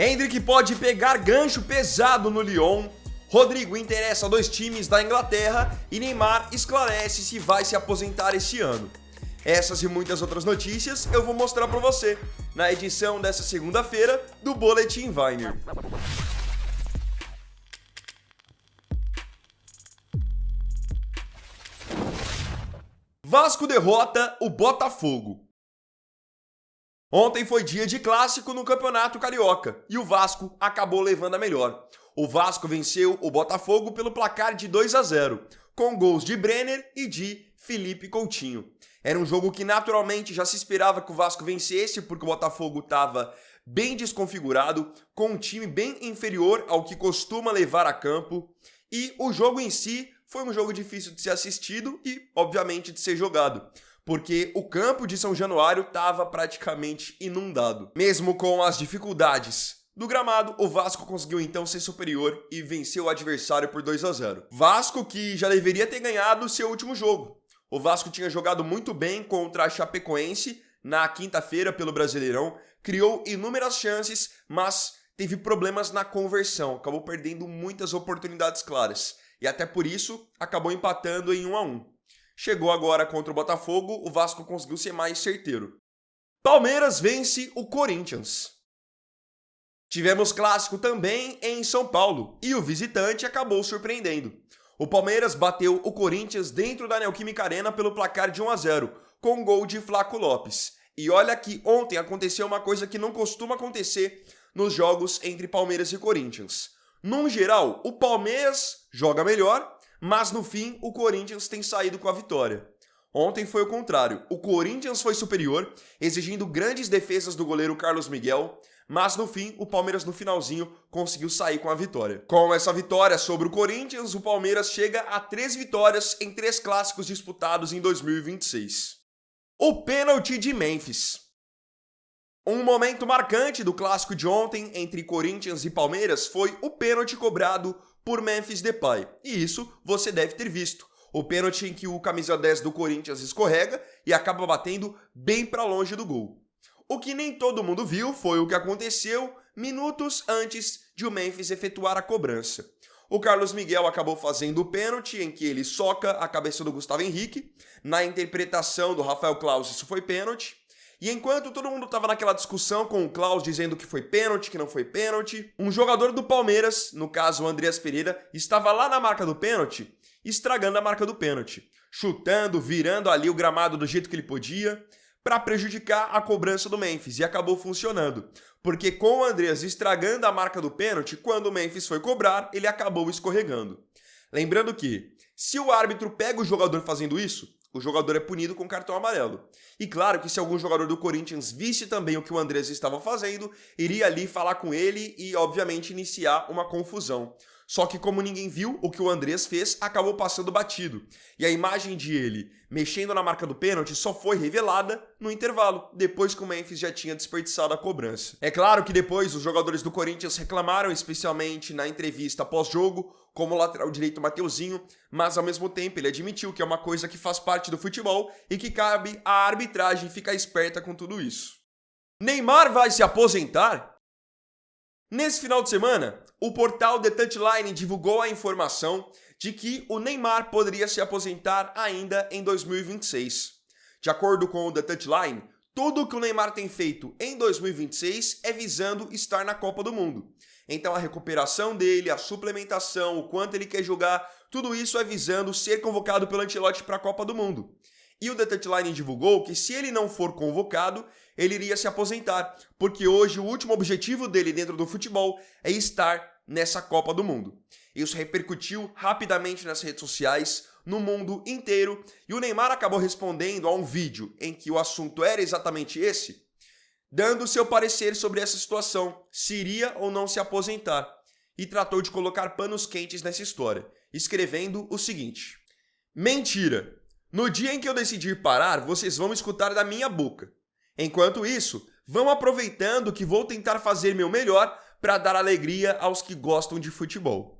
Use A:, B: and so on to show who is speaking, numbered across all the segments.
A: Endrick pode pegar gancho pesado no Lyon, Rodrigo interessa dois times da Inglaterra e Neymar esclarece se vai se aposentar esse ano. Essas e muitas outras notícias eu vou mostrar para você na edição dessa segunda-feira do Boletim Weiner. Vasco derrota o Botafogo. Ontem foi dia de clássico no Campeonato Carioca e o Vasco acabou levando a melhor. O Vasco venceu o Botafogo pelo placar de 2-0, com gols de Brenner e de Felipe Coutinho. Era um jogo que naturalmente já se esperava que o Vasco vencesse, porque o Botafogo estava bem desconfigurado, com um time bem inferior ao que costuma levar a campo, e o jogo em si foi um jogo difícil de ser assistido e, obviamente, de ser jogado, porque o campo de São Januário estava praticamente inundado. Mesmo com as dificuldades do gramado, o Vasco conseguiu então ser superior e venceu o adversário por 2-0. Vasco que já deveria ter ganhado seu último jogo. O Vasco tinha jogado muito bem contra a Chapecoense na quinta-feira pelo Brasileirão, criou inúmeras chances, mas teve problemas na conversão, acabou perdendo muitas oportunidades claras. E até por isso, acabou empatando em 1-1. Chegou agora contra o Botafogo, o Vasco conseguiu ser mais certeiro. Palmeiras vence o Corinthians. Tivemos clássico também em São Paulo e o visitante acabou surpreendendo. O Palmeiras bateu o Corinthians dentro da Neoquímica Arena pelo placar de 1-0, com gol de Flaco Lopes. E olha que ontem aconteceu uma coisa que não costuma acontecer nos jogos entre Palmeiras e Corinthians. Num geral, o Palmeiras joga melhor, mas no fim o Corinthians tem saído com a vitória. Ontem foi o contrário, o Corinthians foi superior, exigindo grandes defesas do goleiro Carlos Miguel, mas no fim o Palmeiras no finalzinho conseguiu sair com a vitória. Com essa vitória sobre o Corinthians, o Palmeiras chega a 3 vitórias em 3 clássicos disputados em 2026. O pênalti de Memphis. Um momento marcante do clássico de ontem entre Corinthians e Palmeiras foi o pênalti cobrado por Memphis Depay. E isso você deve ter visto. O pênalti em que o camisa 10 do Corinthians escorrega e acaba batendo bem para longe do gol. O que nem todo mundo viu foi o que aconteceu minutos antes de o Memphis efetuar a cobrança. O Carlos Miguel acabou fazendo o pênalti em que ele soca a cabeça do Gustavo Henrique. Na interpretação do Rafael Claus, isso foi pênalti. E enquanto todo mundo estava naquela discussão com o Klaus dizendo que foi pênalti, que não foi pênalti, um jogador do Palmeiras, no caso o Andreas Pereira, estava lá na marca do pênalti, estragando a marca do pênalti, chutando, virando ali o gramado do jeito que ele podia, para prejudicar a cobrança do Memphis, e acabou funcionando, porque com o Andreas estragando a marca do pênalti, quando o Memphis foi cobrar, ele acabou escorregando. Lembrando que, se o árbitro pega o jogador fazendo isso, o jogador é punido com cartão amarelo. E claro que se algum jogador do Corinthians visse também o que o Andrés estava fazendo, iria ali falar com ele e, obviamente, iniciar uma confusão. Só que como ninguém viu o que o Andrés fez, acabou passando batido. E a imagem de ele mexendo na marca do pênalti só foi revelada no intervalo, depois que o Memphis já tinha desperdiçado a cobrança. É claro que depois os jogadores do Corinthians reclamaram, especialmente na entrevista pós-jogo, como o lateral direito Mateuzinho, mas ao mesmo tempo ele admitiu que é uma coisa que faz parte do futebol e que cabe à arbitragem ficar esperta com tudo isso. Neymar vai se aposentar? Nesse final de semana, o portal The Touchline divulgou a informação de que o Neymar poderia se aposentar ainda em 2026. De acordo com o The Touchline, tudo o que o Neymar tem feito em 2026 é visando estar na Copa do Mundo. Então a recuperação dele, a suplementação, o quanto ele quer jogar, tudo isso é visando ser convocado pelo Ancelotti para a Copa do Mundo. E o The Touchline divulgou que se ele não for convocado, ele iria se aposentar, porque hoje o último objetivo dele dentro do futebol é estar nessa Copa do Mundo. Isso repercutiu rapidamente nas redes sociais, no mundo inteiro, e o Neymar acabou respondendo a um vídeo em que o assunto era exatamente esse, dando seu parecer sobre essa situação, se iria ou não se aposentar, e tratou de colocar panos quentes nessa história, escrevendo o seguinte: mentira! No dia em que eu decidir parar, vocês vão escutar da minha boca. Enquanto isso, vão aproveitando que vou tentar fazer meu melhor para dar alegria aos que gostam de futebol.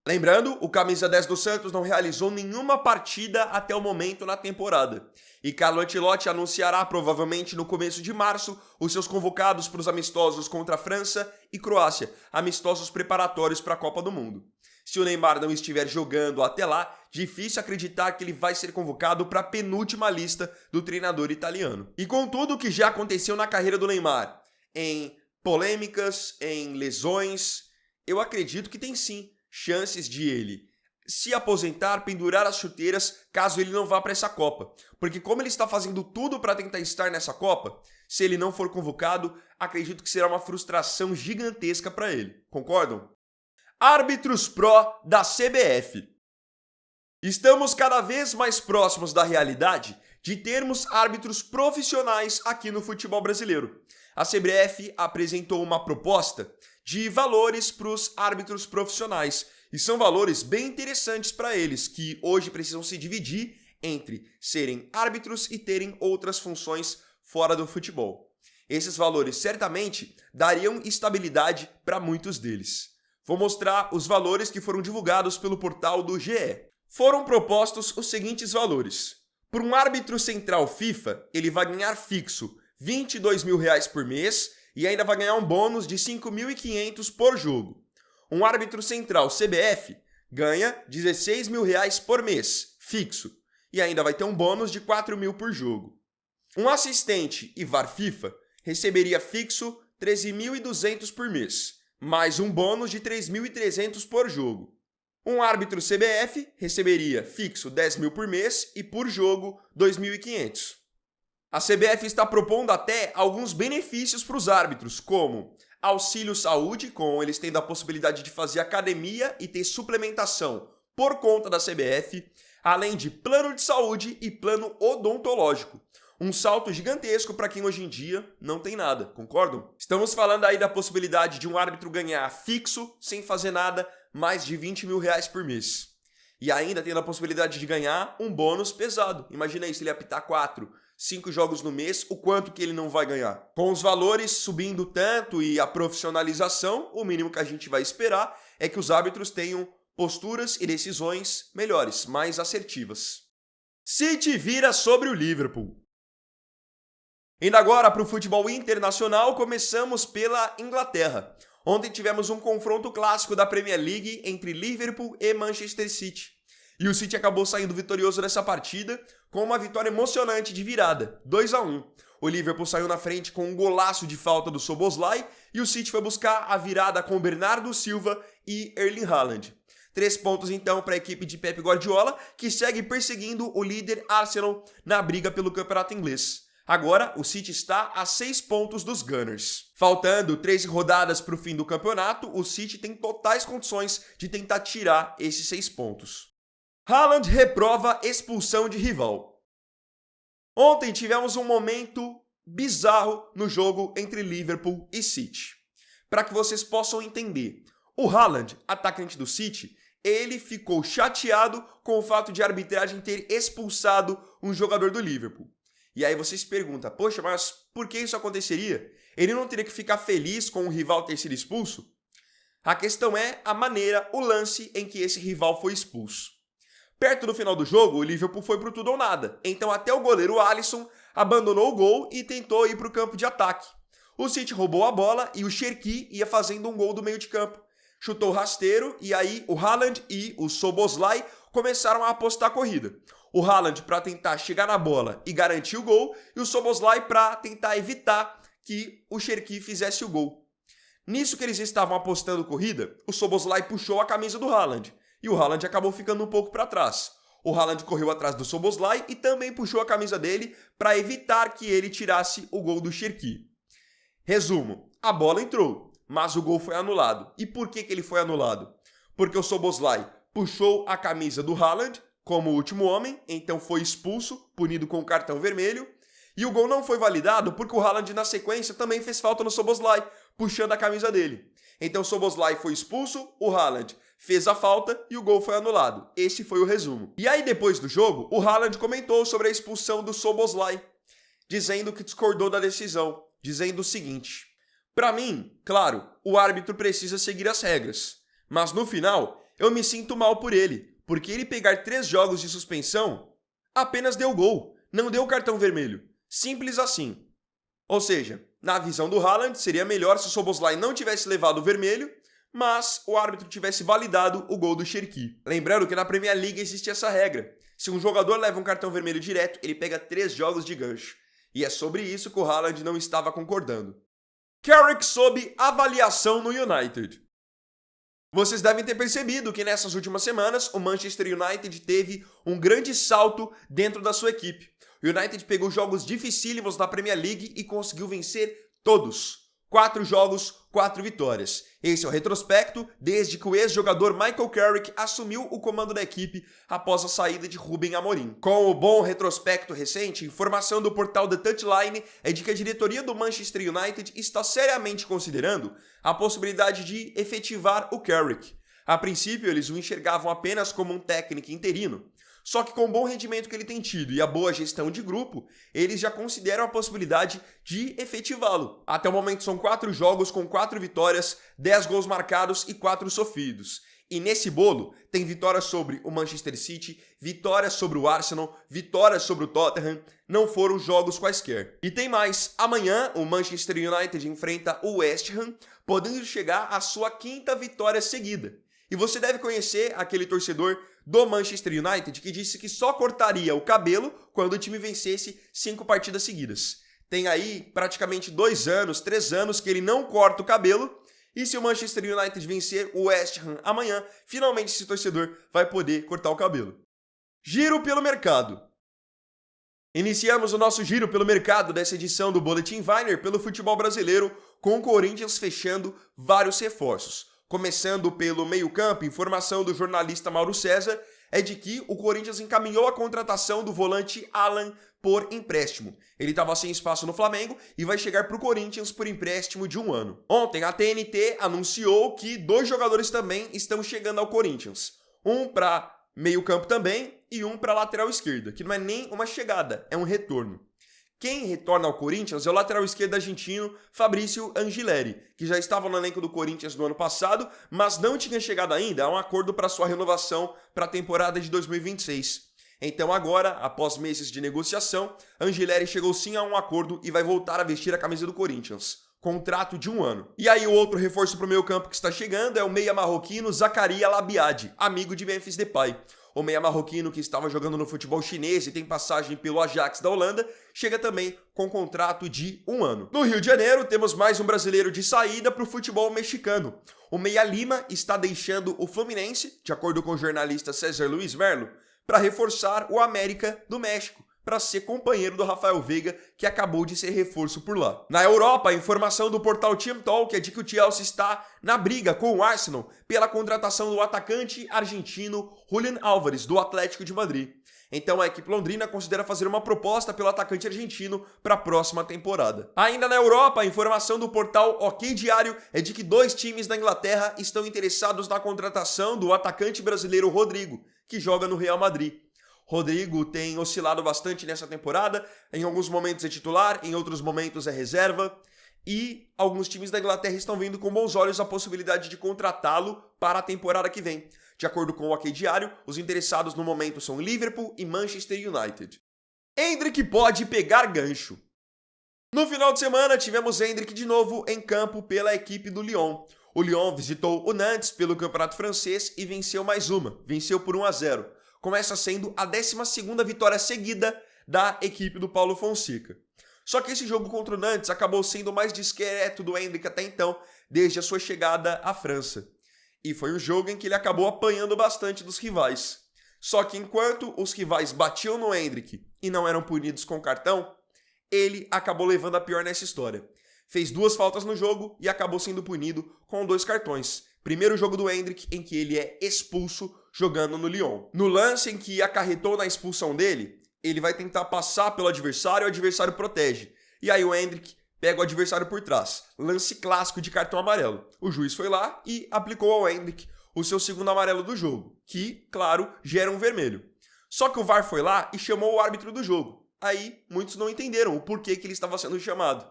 A: Lembrando, o camisa 10 do Santos não realizou nenhuma partida até o momento na temporada. E Carlo Ancelotti anunciará provavelmente no começo de março os seus convocados para os amistosos contra a França e Croácia, amistosos preparatórios para a Copa do Mundo. Se o Neymar não estiver jogando até lá, difícil acreditar que ele vai ser convocado para a penúltima lista do treinador italiano. E com tudo o que já aconteceu na carreira do Neymar, em polêmicas, em lesões, eu acredito que tem sim chances de ele se aposentar, pendurar as chuteiras, caso ele não vá para essa Copa. Porque como ele está fazendo tudo para tentar estar nessa Copa, se ele não for convocado, acredito que será uma frustração gigantesca para ele. Concordam? Árbitros pró da CBF. Estamos cada vez mais próximos da realidade de termos árbitros profissionais aqui no futebol brasileiro. A CBF apresentou uma proposta de valores para os árbitros profissionais. E são valores bem interessantes para eles, que hoje precisam se dividir entre serem árbitros e terem outras funções fora do futebol. Esses valores certamente dariam estabilidade para muitos deles. Vou mostrar os valores que foram divulgados pelo portal do GE. Foram propostos os seguintes valores. Por um árbitro central FIFA, ele vai ganhar fixo R$ 22 mil por mês e ainda vai ganhar um bônus de R$ 5.500 por jogo. Um árbitro central CBF ganha R$ 16 mil por mês, fixo, e ainda vai ter um bônus de R$ 4 mil por jogo. Um assistente e VAR FIFA receberia fixo R$ 13.200 por mês, mais um bônus de R$ 3.300 por jogo. Um árbitro CBF receberia fixo R$ 10 mil por mês e por jogo R$ 2.500. A CBF está propondo até alguns benefícios para os árbitros, como auxílio saúde, com eles tendo a possibilidade de fazer academia e ter suplementação por conta da CBF, além de plano de saúde e plano odontológico. Um salto gigantesco para quem hoje em dia não tem nada, concordam? Estamos falando aí da possibilidade de um árbitro ganhar fixo, sem fazer nada, mais de R$ 20 mil por mês. E ainda tendo a possibilidade de ganhar um bônus pesado. Imagina aí se ele apitar 4, 5 jogos no mês, o quanto que ele não vai ganhar. Com os valores subindo tanto e a profissionalização, o mínimo que a gente vai esperar é que os árbitros tenham posturas e decisões melhores, mais assertivas. City vira sobre o Liverpool. Indo agora para o futebol internacional, começamos pela Inglaterra. Ontem tivemos um confronto clássico da Premier League entre Liverpool e Manchester City. E o City acabou saindo vitorioso dessa partida com uma vitória emocionante de virada, 2-1. O Liverpool saiu na frente com um golaço de falta do Szoboszlai e o City foi buscar a virada com Bernardo Silva e Erling Haaland. 3 pontos então para a equipe de Pep Guardiola, que segue perseguindo o líder Arsenal na briga pelo campeonato inglês. Agora, o City está a 6 pontos dos Gunners. Faltando 3 rodadas para o fim do campeonato, o City tem totais condições de tentar tirar esses 6 pontos. Haaland reprova expulsão de rival. Ontem tivemos um momento bizarro no jogo entre Liverpool e City. Para que vocês possam entender, o Haaland, atacante do City, ele ficou chateado com o fato de a arbitragem ter expulsado um jogador do Liverpool. E aí você se pergunta, poxa, mas por que isso aconteceria? Ele não teria que ficar feliz com o rival ter sido expulso? A questão é a maneira, o lance em que esse rival foi expulso. Perto do final do jogo, o Liverpool foi pro tudo ou nada. Então até o goleiro Alisson abandonou o gol e tentou ir pro campo de ataque. O City roubou a bola e o Cherki ia fazendo um gol do meio de campo. Chutou rasteiro e aí o Haaland e o Szoboszlai começaram a apostar a corrida. O Haaland para tentar chegar na bola e garantir o gol, e o Szoboszlai para tentar evitar que o Cherki fizesse o gol. Nisso que eles estavam apostando corrida, o Szoboszlai puxou a camisa do Haaland, e o Haaland acabou ficando um pouco para trás. O Haaland correu atrás do Szoboszlai e também puxou a camisa dele para evitar que ele tirasse o gol do Cherki. Resumo, a bola entrou, mas o gol foi anulado. E por que ele foi anulado? Porque o Szoboszlai puxou a camisa do Haaland como último homem, então foi expulso, punido com o cartão vermelho, e o gol não foi validado porque o Haaland na sequência também fez falta no Szoboszlai, puxando a camisa dele. Então o Szoboszlai foi expulso, o Haaland fez a falta e o gol foi anulado. Esse foi o resumo. E aí depois do jogo, o Haaland comentou sobre a expulsão do Szoboszlai, dizendo que discordou da decisão, dizendo o seguinte: para mim, claro, o árbitro precisa seguir as regras, mas no final Eu me sinto mal por ele, porque ele pegar 3 jogos de suspensão apenas deu gol, não deu cartão vermelho. Simples assim. Ou seja, na visão do Haaland, seria melhor se o Szoboszlai não tivesse levado o vermelho, mas o árbitro tivesse validado o gol do Cherki. Lembrando que na Premier League existe essa regra. Se um jogador leva um cartão vermelho direto, ele pega 3 jogos de gancho. E é sobre isso que o Haaland não estava concordando. Carrick sob avaliação no United. Vocês devem ter percebido que nessas últimas semanas o Manchester United teve um grande salto dentro da sua equipe. O United pegou jogos dificílimos na Premier League e conseguiu vencer todos. 4 jogos, 4 vitórias. Esse é o retrospecto desde que o ex-jogador Michael Carrick assumiu o comando da equipe após a saída de Ruben Amorim. Com o bom retrospecto recente, informação do portal The Touchline é de que a diretoria do Manchester United está seriamente considerando a possibilidade de efetivar o Carrick. A princípio, eles o enxergavam apenas como um técnico interino. Só que com o bom rendimento que ele tem tido e a boa gestão de grupo, eles já consideram a possibilidade de efetivá-lo. Até o momento são 4 jogos com 4 vitórias, 10 gols marcados e 4 sofridos. E nesse bolo tem vitórias sobre o Manchester City, vitórias sobre o Arsenal, vitórias sobre o Tottenham, não foram jogos quaisquer. E tem mais, amanhã o Manchester United enfrenta o West Ham, podendo chegar à sua 5ª vitória seguida. E você deve conhecer aquele torcedor do Manchester United que disse que só cortaria o cabelo quando o time vencesse 5 partidas seguidas. Tem aí praticamente 2 anos, 3 anos que ele não corta o cabelo, e se o Manchester United vencer o West Ham amanhã, finalmente esse torcedor vai poder cortar o cabelo. Giro pelo mercado. Iniciamos o nosso giro pelo mercado dessa edição do Boletim Weiner pelo futebol brasileiro, com o Corinthians fechando vários reforços. Começando pelo meio-campo, informação do jornalista Mauro César é de que o Corinthians encaminhou a contratação do volante Alan por empréstimo. Ele estava sem espaço no Flamengo e vai chegar para o Corinthians por empréstimo de 1 ano. Ontem, a TNT anunciou que 2 jogadores também estão chegando ao Corinthians. Um para meio-campo também e um para lateral esquerda, que não é nem uma chegada, é um retorno. Quem retorna ao Corinthians é o lateral esquerdo argentino Fabrício Angileri, que já estava no elenco do Corinthians no ano passado, mas não tinha chegado ainda a um acordo para sua renovação para a temporada de 2026. Então agora, após meses de negociação, Angileri chegou sim a um acordo e vai voltar a vestir a camisa do Corinthians. Contrato de 1 ano. E aí o outro reforço para o meio campo que está chegando é o meia marroquino Zakaria Labiad, amigo de Memphis Depay. O meia marroquino que estava jogando no futebol chinês e tem passagem pelo Ajax da Holanda, chega também com contrato de 1 ano. No Rio de Janeiro, temos mais um brasileiro de saída para o futebol mexicano. O Meia Lima está deixando o Fluminense, de acordo com o jornalista César Luiz Merlo, para reforçar o América do México, para ser companheiro do Rafael Veiga, que acabou de ser reforço por lá. Na Europa, a informação do portal Team Talk é de que o Chelsea está na briga com o Arsenal pela contratação do atacante argentino Julián Álvares, do Atlético de Madrid. Então a equipe londrina considera fazer uma proposta pelo atacante argentino para a próxima temporada. Ainda na Europa, a informação do portal OK Diário é de que 2 times da Inglaterra estão interessados na contratação do atacante brasileiro Rodrigo, que joga no Real Madrid. Rodrigo tem oscilado bastante nessa temporada, em alguns momentos é titular, em outros momentos é reserva, e alguns times da Inglaterra estão vendo com bons olhos a possibilidade de contratá-lo para a temporada que vem. De acordo com o OK Diário, os interessados no momento são Liverpool e Manchester United. Endrick pode pegar gancho. No final de semana, tivemos Endrick de novo em campo pela equipe do Lyon. O Lyon visitou o Nantes pelo Campeonato Francês e venceu mais uma, venceu por 1-0. Começa sendo a 12ª vitória seguida da equipe do Paulo Fonseca. Só que esse jogo contra o Nantes acabou sendo o mais discreto do Endrick até então, desde a sua chegada à França. E foi um jogo em que ele acabou apanhando bastante dos rivais. Só que enquanto os rivais batiam no Endrick e não eram punidos com cartão, ele acabou levando a pior nessa história. Fez 2 faltas no jogo e acabou sendo punido com 2 cartões. Primeiro jogo do Endrick em que ele é expulso jogando no Lyon. No lance em que acarretou na expulsão dele, ele vai tentar passar pelo adversário e o adversário protege. E aí o Endrick pega o adversário por trás. Lance clássico de cartão amarelo. O juiz foi lá e aplicou ao Endrick o seu 2º amarelo do jogo, que, claro, gera um vermelho. Só que o VAR foi lá e chamou o árbitro do jogo. Aí muitos não entenderam o porquê que ele estava sendo chamado.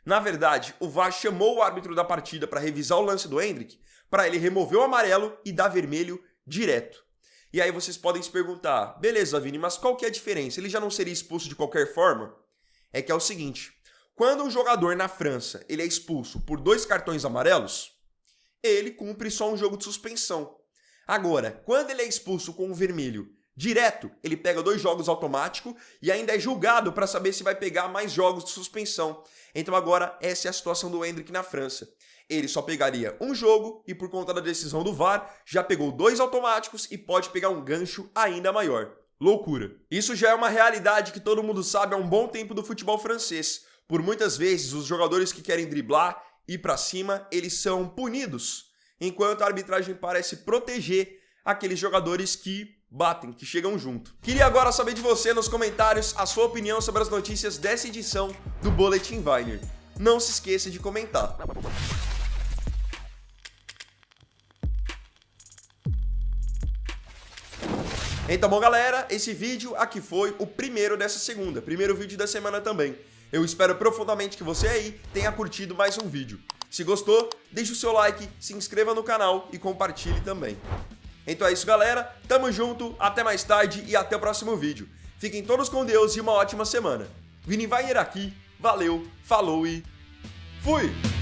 A: Na verdade, o VAR chamou o árbitro da partida para revisar o lance do Endrick, para ele remover o amarelo e dar vermelho direto. E aí vocês podem se perguntar, beleza, Vini, mas qual que é a diferença? Ele já não seria expulso de qualquer forma? É que é o seguinte, quando um jogador na França ele é expulso por 2 cartões amarelos, ele cumpre só um jogo de suspensão. Agora, quando ele é expulso com um vermelho direto, ele pega 2 jogos automáticos e ainda é julgado para saber se vai pegar mais jogos de suspensão. Então agora essa é a situação do Endrick na França. Ele só pegaria um jogo e por conta da decisão do VAR, já pegou 2 automáticos e pode pegar um gancho ainda maior. Loucura. Isso já é uma realidade que todo mundo sabe há um bom tempo do futebol francês. Por muitas vezes, os jogadores que querem driblar, ir para cima, eles são punidos, enquanto a arbitragem parece proteger aqueles jogadores que batem, que chegam junto. Queria agora saber de você nos comentários a sua opinião sobre as notícias dessa edição do Boletim Weiner. Não se esqueça de comentar. Então, bom, galera, esse vídeo aqui foi o primeiro dessa segunda, primeiro vídeo da semana também. Eu espero profundamente que você aí tenha curtido mais um vídeo. Se gostou, deixe o seu like, se inscreva no canal e compartilhe também. Então é isso, galera. Tamo junto, até mais tarde e até o próximo vídeo. Fiquem todos com Deus e uma ótima semana. Vini Weiner aqui, valeu, falou e fui!